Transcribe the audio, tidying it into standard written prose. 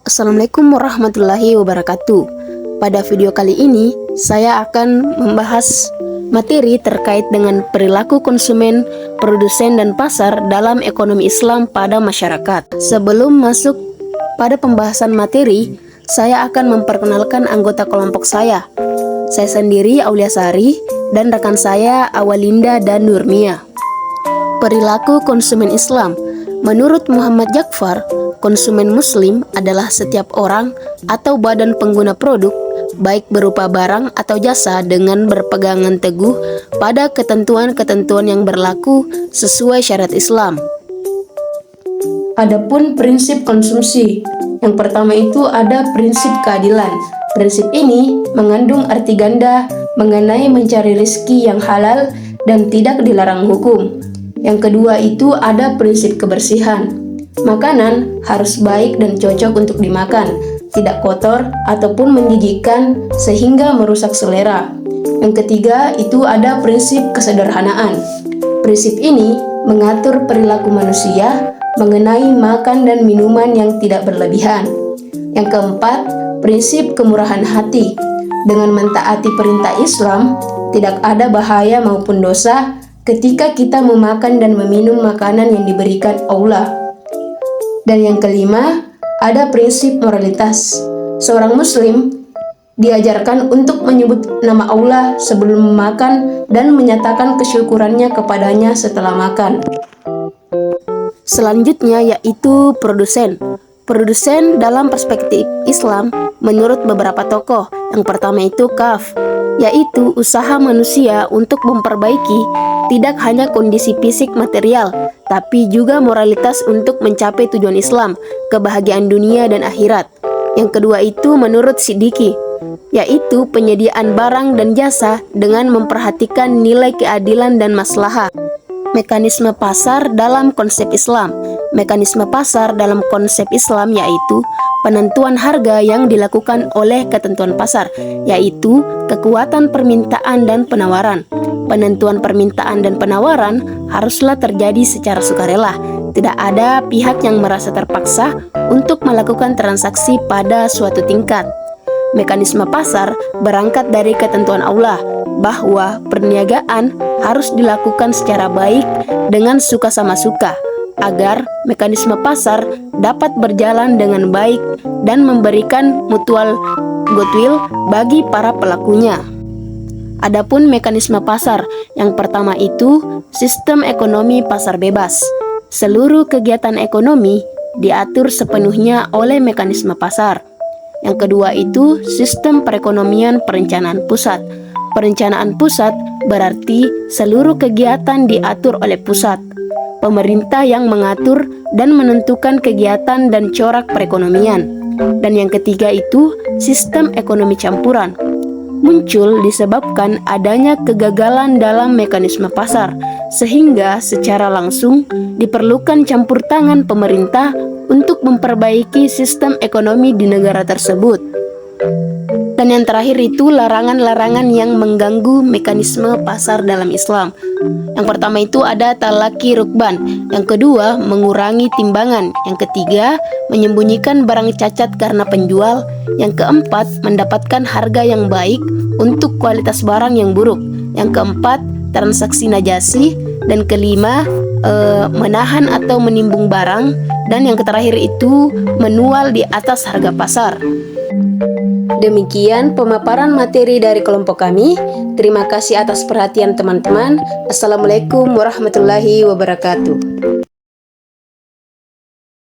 Assalamualaikum warahmatullahi wabarakatuh. Pada video kali ini, saya akan membahas materi terkait dengan perilaku konsumen, produsen, dan pasar dalam ekonomi Islam pada masyarakat. Sebelum masuk pada pembahasan materi, saya akan memperkenalkan anggota kelompok saya. Saya sendiri Aulia Sari dan rekan saya Awalinda dan Nurmia. Perilaku konsumen Islam. Menurut Muhammad Jaqfar, konsumen muslim adalah setiap orang atau badan pengguna produk, baik berupa barang atau jasa, dengan berpegangan teguh pada ketentuan-ketentuan yang berlaku sesuai syariat Islam. Adapun prinsip konsumsi, yang pertama itu ada prinsip keadilan. Prinsip ini mengandung arti ganda mengenai mencari rezeki yang halal dan tidak dilarang hukum. Yang kedua itu ada prinsip kebersihan. Makanan harus baik dan cocok untuk dimakan, tidak kotor ataupun menjijikkan sehingga merusak selera. Yang ketiga itu ada prinsip kesederhanaan. Prinsip ini mengatur perilaku manusia mengenai makan dan minuman yang tidak berlebihan. Yang keempat, prinsip kemurahan hati. Dengan mentaati perintah Islam, tidak ada bahaya maupun dosa ketika kita memakan dan meminum makanan yang diberikan Allah. Dan yang kelima, ada prinsip moralitas. Seorang muslim diajarkan untuk menyebut nama Allah sebelum memakan dan menyatakan kesyukurannya kepadanya setelah makan. Selanjutnya yaitu produsen. Produsen dalam perspektif Islam menurut beberapa tokoh. Yang pertama itu kaf, yaitu usaha manusia untuk memperbaiki tidak hanya kondisi fisik material, tapi juga moralitas untuk mencapai tujuan Islam, kebahagiaan dunia dan akhirat. Yang kedua itu menurut Siddiqi, yaitu penyediaan barang dan jasa dengan memperhatikan nilai keadilan dan maslahah. Mekanisme pasar dalam konsep Islam. Mekanisme pasar dalam konsep Islam yaitu penentuan harga yang dilakukan oleh ketentuan pasar, yaitu kekuatan permintaan dan penawaran. Penentuan permintaan dan penawaran haruslah terjadi secara sukarela. Tidak ada pihak yang merasa terpaksa untuk melakukan transaksi pada suatu tingkat. Mekanisme pasar berangkat dari ketentuan Allah bahwa perniagaan harus dilakukan secara baik dengan suka sama suka, agar mekanisme pasar dapat berjalan dengan baik dan memberikan mutual goodwill bagi para pelakunya. Adapun mekanisme pasar, yang pertama itu sistem ekonomi pasar bebas. Seluruh kegiatan ekonomi diatur sepenuhnya oleh mekanisme pasar. Yang kedua itu sistem perekonomian perencanaan pusat. Perencanaan pusat berarti seluruh kegiatan diatur oleh pusat. Pemerintah yang mengatur dan menentukan kegiatan dan corak perekonomian. Dan yang ketiga itu sistem ekonomi campuran. Muncul disebabkan adanya kegagalan dalam mekanisme pasar, sehingga secara langsung diperlukan campur tangan pemerintah untuk memperbaiki sistem ekonomi di negara tersebut. Dan yang terakhir itu larangan-larangan yang mengganggu mekanisme pasar dalam Islam. Yang pertama itu ada talaki rukban. Yang kedua, mengurangi timbangan. Yang ketiga, menyembunyikan barang cacat karena penjual. Yang keempat, mendapatkan harga yang baik untuk kualitas barang yang buruk. Yang keempat, transaksi najasi. Dan kelima, menahan atau menimbung barang. Dan yang terakhir itu menual di atas harga pasar. Demikian pemaparan materi dari kelompok kami. Terima kasih atas perhatian teman-teman. Assalamualaikum warahmatullahi wabarakatuh.